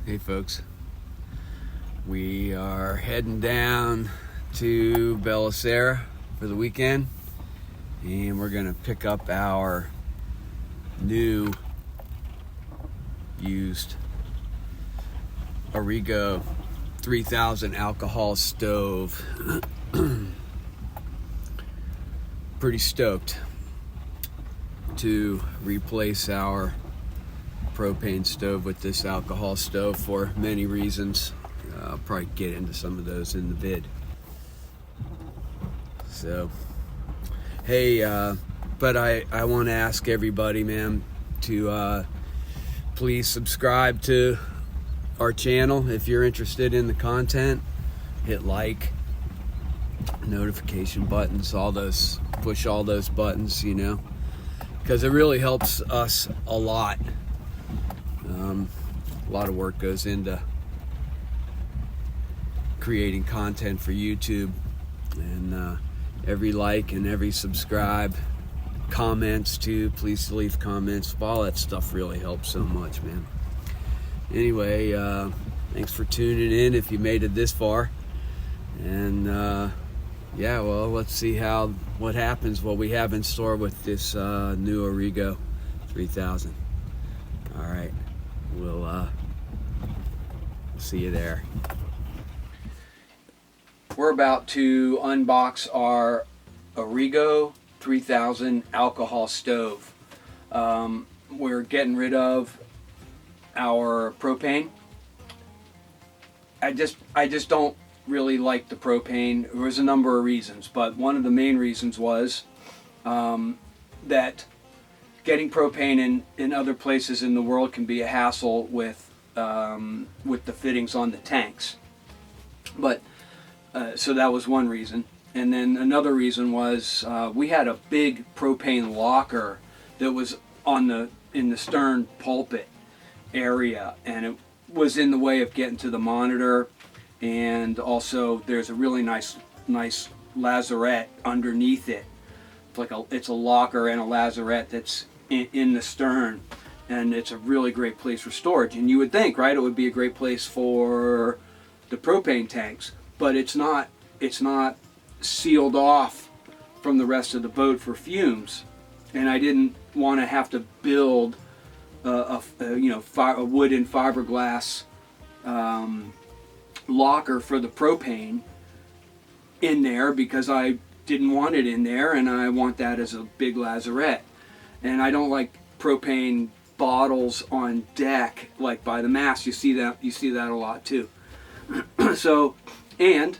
Hey folks, we are heading down to Belisara for the weekend, and we're going to pick up our new used Origo 3000 alcohol stove. Pretty stoked to replace our propane stove with this alcohol stove for many reasons. I'll probably get into some of those in the vid. So, hey, but I want to ask everybody, man, to please subscribe to our channel if you're interested in the content. Hit like, notification buttons, all those, push all those buttons, because it really helps us a lot. A lot of work goes into creating content for YouTube, and every like and every subscribe, comments too, please leave comments. All that stuff really helps so much, man. Anyway, thanks for tuning in if you made it this far, and yeah, well, let's see what happens, what we have in store with this new Origo 3000. All right, we'll see you there. We're about to unbox our Origo 3000 alcohol stove. We're getting rid of our propane. I just don't really like the propane. There was a number of reasons, but one of the main reasons was that getting propane in other places in the world can be a hassle with the fittings on the tanks. But so that was one reason. And then another reason was we had a big propane locker that was in the stern pulpit area, and it was in the way of getting to the monitor. And also there's a really nice lazarette underneath it. It's a locker and a lazarette that's in the stern, and it's a really great place for storage. And you would think, right, it would be a great place for the propane tanks, but it's not sealed off from the rest of the boat for fumes. And I didn't want to have to build a wooden fiberglass locker for the propane in there, because I didn't want it in there, and I want that as a big lazarette. And I don't like propane bottles on deck, like by the mast. You see that a lot too. So, and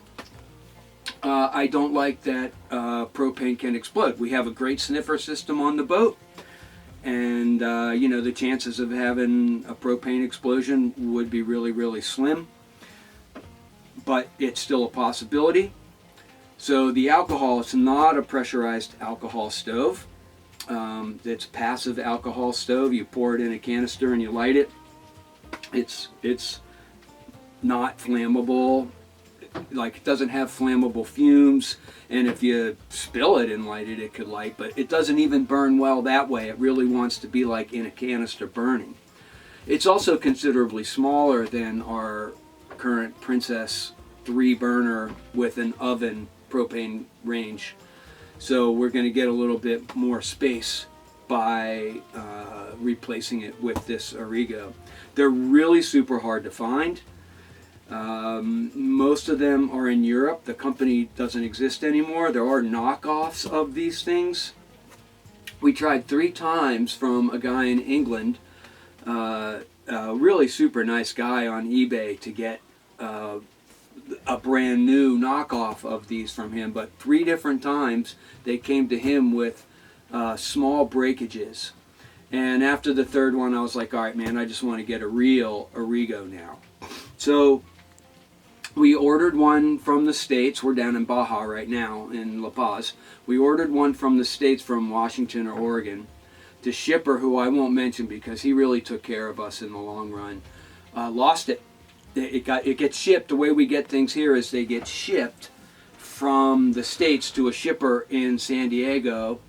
I don't like that propane can explode. We have a great sniffer system on the boat, and the chances of having a propane explosion would be really, really slim, but it's still a possibility. So the alcohol, it's not a pressurized alcohol stove. It's passive alcohol stove. You pour it in a canister and you light it. It's not flammable. Like, it doesn't have flammable fumes, and if you spill it and light it, it could light, but it doesn't even burn well that way. It really wants to be like in a canister burning. It's also considerably smaller than our current Princess 3-burner with an oven propane range. So we're going to get a little bit more space by replacing it with this Origo. They're really super hard to find. Most of them are in Europe. The company doesn't exist anymore. There are knockoffs of these things. We tried 3 times from a guy in England, a really super nice guy on eBay, to get a brand new knockoff of these from him, but 3 different times they came to him with small breakages. And after the 3rd one, I was like, all right, man, I just want to get a real Origo now. So we ordered one from the States. We're down in Baja right now, in La Paz. We ordered one from the States, from Washington or Oregon. The shipper, who I won't mention because he really took care of us in the long run, lost it. It gets shipped. The way we get things here is they get shipped from the States to a shipper in San Diego,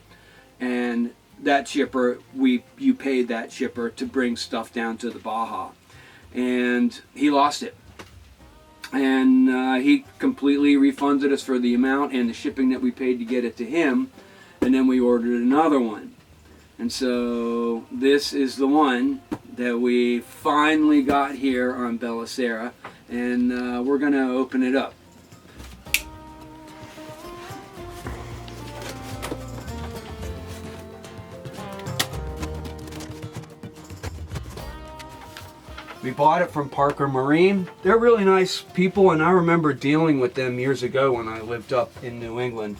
and that shipper, you paid that shipper to bring stuff down to the Baja. and he lost it. And he completely refunded us for the amount and the shipping that we paid to get it to him. And then we ordered another one. And so this is the one that we finally got here on Bellicera. And we're going to open it up. We bought it from Parker Marine. They're really nice people, and I remember dealing with them years ago when I lived up in New England.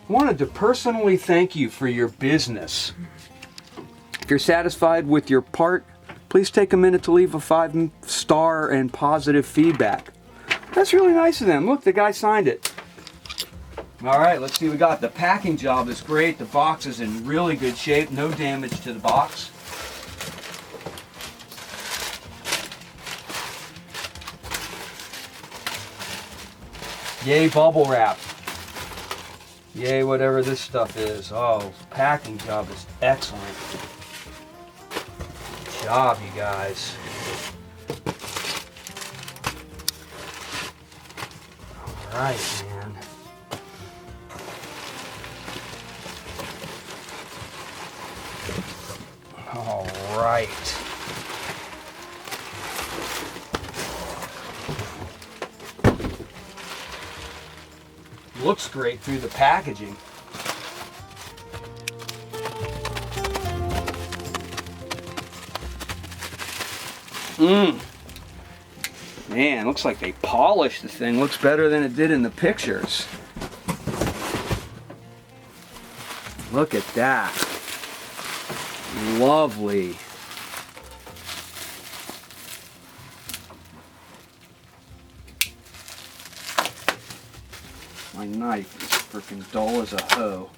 I wanted to personally thank you for your business. If you're satisfied with your part, please take a minute to leave a 5-star and positive feedback. That's really nice of them. Look, the guy signed it. All right, let's see what we got. The packing job is great. The box is in really good shape. No damage to the box. Yay bubble wrap. Yay whatever this stuff is. Oh, packing job is excellent. Good job, you guys. All right, man. All right. Looks great through the packaging. Man, looks like they polished the thing. Looks better than it did in the pictures. Look at that. Lovely. My knife is freaking dull as a hoe.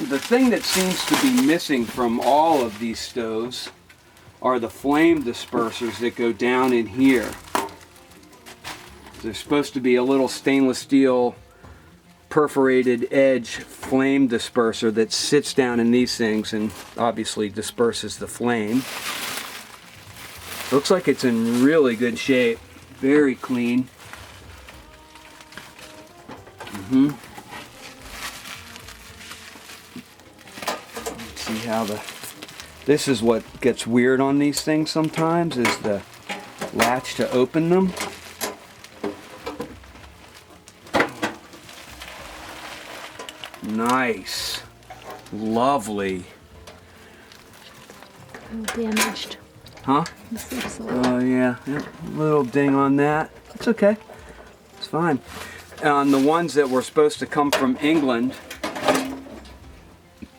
The thing that seems to be missing from all of these stoves are the flame dispersers that go down in here. There's supposed to be a little stainless steel perforated edge flame disperser that sits down in these things and obviously disperses the flame. Looks like it's in really good shape. Very clean. See how this is what gets weird on these things sometimes, is the latch to open them. Nice. Lovely. Damaged. Huh? Oh yeah, yep. Little ding on that. It's okay. It's fine. On the ones that were supposed to come from England,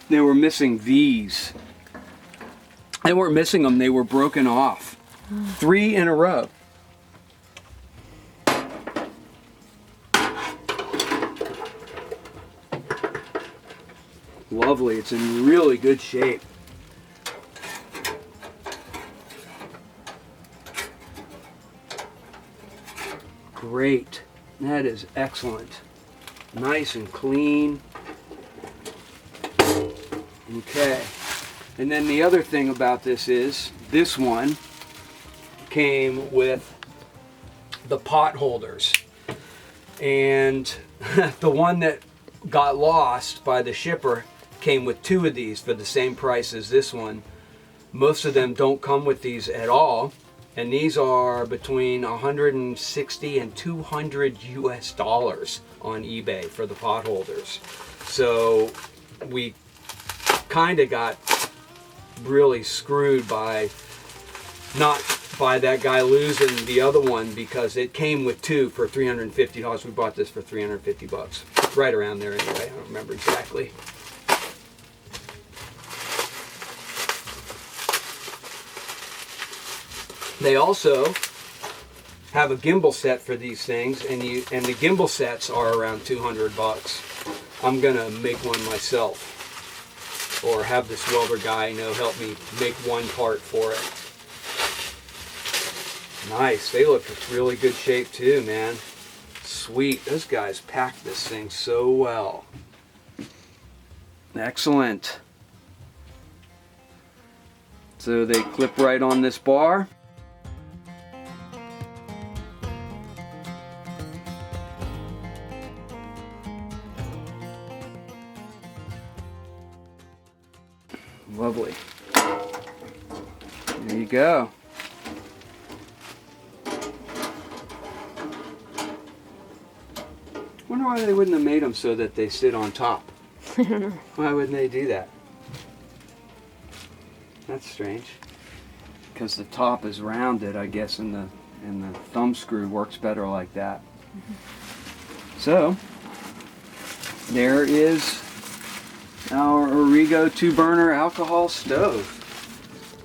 they were missing these. They weren't missing them, they were broken off. 3 in a row. Lovely, it's in really good shape. Great. That is excellent. Nice and clean. Okay. And then the other thing about this is, this one came with the pot holders. And the one that got lost by the shipper came with 2 of these for the same price as this one. Most of them don't come with these at all. And these are between $160 and $200 US on eBay for the pot holders. So we kind of got really screwed by, not by that guy losing the other one, because it came with 2 for $350. We bought this for 350 bucks. Right around there anyway, I don't remember exactly. They also have a gimbal set for these things, and the gimbal sets are around 200 bucks. I'm gonna make one myself, or have this welder guy help me make one part for it. Nice. They look in really good shape too, man. Sweet. Those guys packed this thing so well. Excellent. So they clip right on this bar. Lovely. There you go. Wonder why they wouldn't have made them so that they sit on top. I don't know. Why wouldn't they do that? That's strange. Because the top is rounded, I guess, and the thumb screw works better like that. Mm-hmm. So there is our Origo 2-burner alcohol stove.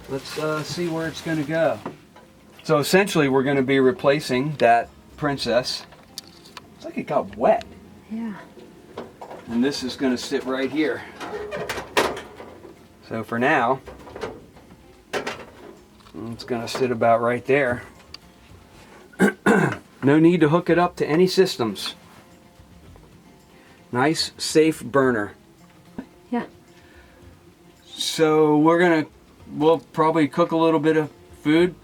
Let's see where it's going to go. So essentially, we're going to be replacing that Princess. It's like it got wet. Yeah. And this is going to sit right here. So for now, it's going to sit about right there. No need to hook it up to any systems. Nice, safe burner. Yeah. So we'll probably cook a little bit of food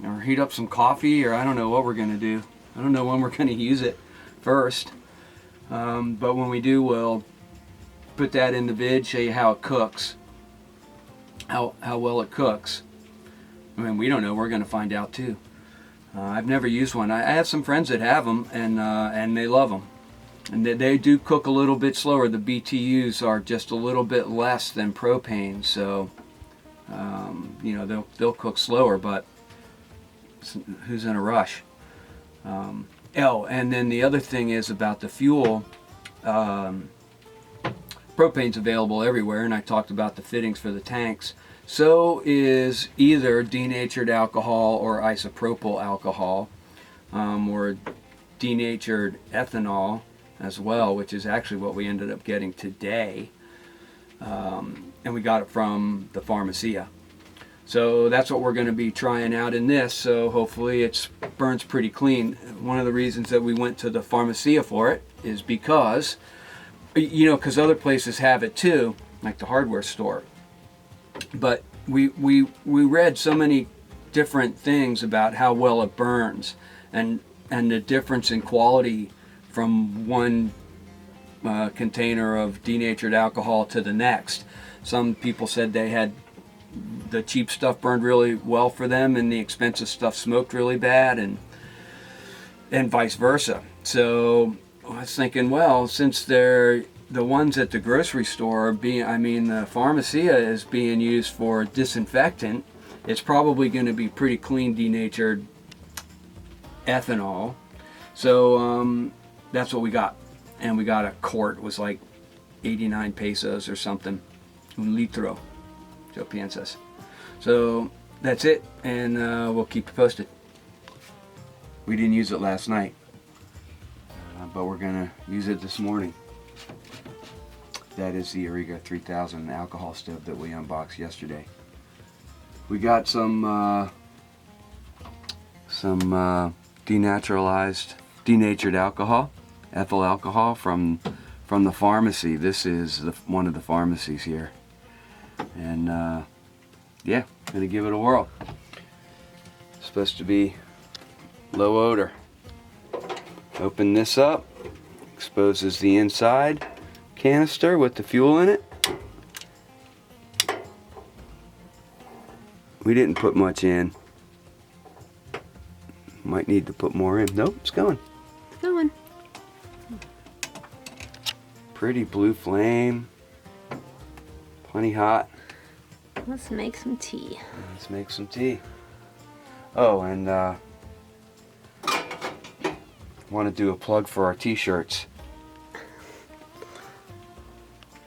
or heat up some coffee, or I don't know what we're going to do. I don't know when we're going to use it first. But when we do, we'll put that in the vid, show you how it cooks, how well it cooks. I mean, we don't know. We're going to find out too. I've never used one. I have some friends that have them, and they love them. And they do cook a little bit slower. The BTUs are just a little bit less than propane, so you know, they'll cook slower. But who's in a rush? Oh, and then the other thing is about the fuel. Propane's available everywhere, and I talked about the fittings for the tanks. So is either denatured alcohol or isopropyl alcohol, or denatured ethanol as well, which is actually what we ended up getting today. And we got it from the pharmacia. So that's what we're going to be trying out in this, so hopefully it burns pretty clean. One of the reasons that we went to the pharmacia for it is because, you know, because other places have it too, like the hardware store. But we read so many different things about how well it burns and the difference in quality from one container of denatured alcohol to the next. Some people said they had the cheap stuff burned really well for them and the expensive stuff smoked really bad, and vice versa. So I was thinking, well, since they're the ones at the grocery store the pharmacia is being used for disinfectant, it's probably going to be pretty clean denatured ethanol. So that's what we got. And we got a quart. It was like 89 pesos or something. Un litro. Joe piensas. So that's it, and we'll keep you posted. We didn't use it last night, but we're gonna use it this morning. That is the Origo 3000 alcohol stove that we unboxed yesterday. We got some denatured alcohol, ethyl alcohol from the pharmacy. This is one of the pharmacies here, and yeah, gonna give it a whirl. It's supposed to be low odor. Open this up, exposes the inside canister with the fuel in it. We didn't put much in. Might need to put more in. Nope, it's going. It's going. Pretty blue flame. Plenty hot. Let's make some tea. Let's make some tea. Oh, and want to do a plug for our t-shirts.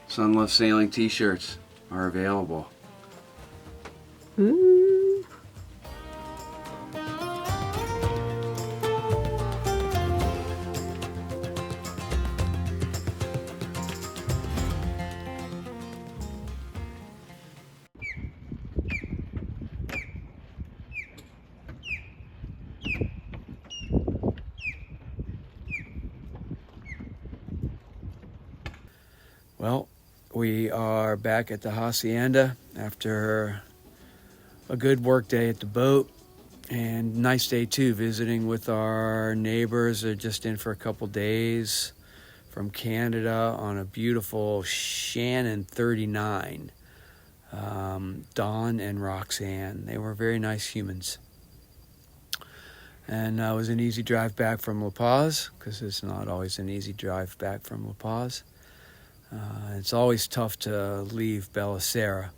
Sunless Sailing t-shirts are available. Ooh. Well, We are back at the hacienda after a good work day at the boat, and nice day too, visiting with our neighbors. They're just in for a couple days from Canada on a beautiful Shannon 39. Don and Roxanne. They were very nice humans. And it was an easy drive back from La Paz, because it's not always an easy drive back from La Paz. It's always tough to leave Belisara,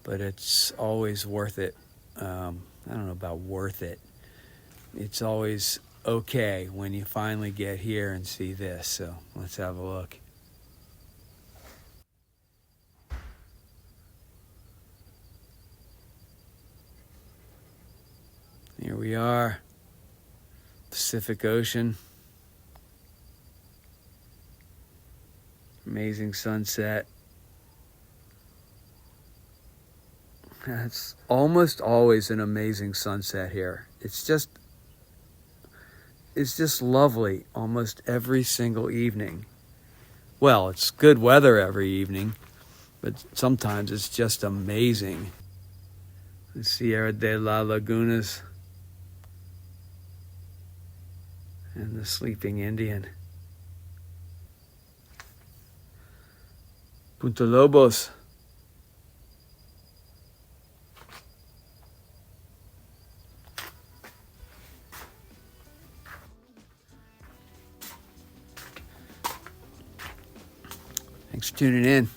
but it's always worth it. I don't know about worth it. It's always okay when you finally get here and see this. So let's have a look. Here we are, Pacific Ocean. Amazing sunset. It's almost always an amazing sunset here. It's just lovely almost every single evening. Well, it's good weather every evening, but sometimes it's just amazing. The Sierra de la Lagunas and the Sleeping Indian. Punta Lobos. Thanks for tuning in.